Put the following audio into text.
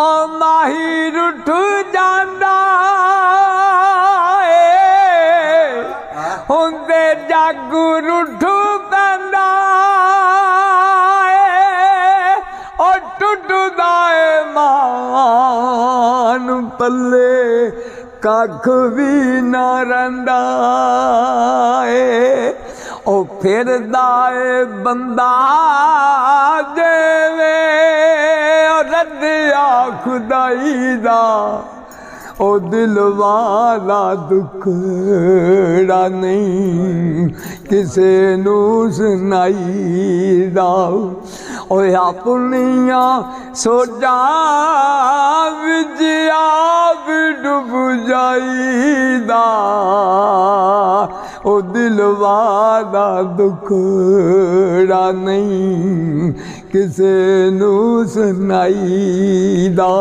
ओ माहिर उठ जांदा हुंदे जागू उठ पैंदा ओ टुटदा मान पल्ले कख भी न रंदा ओ फिरदा बंदा देवे रद्दिया खुदाई दा ओ दिल वाला दुखड़ा नहीं किसे नू सुनाई दा ओ अपनिया सोचा विच आप डुब जाईदा ओ दिल वाला दुखड़ा नहीं किसे नू सुनाई दा।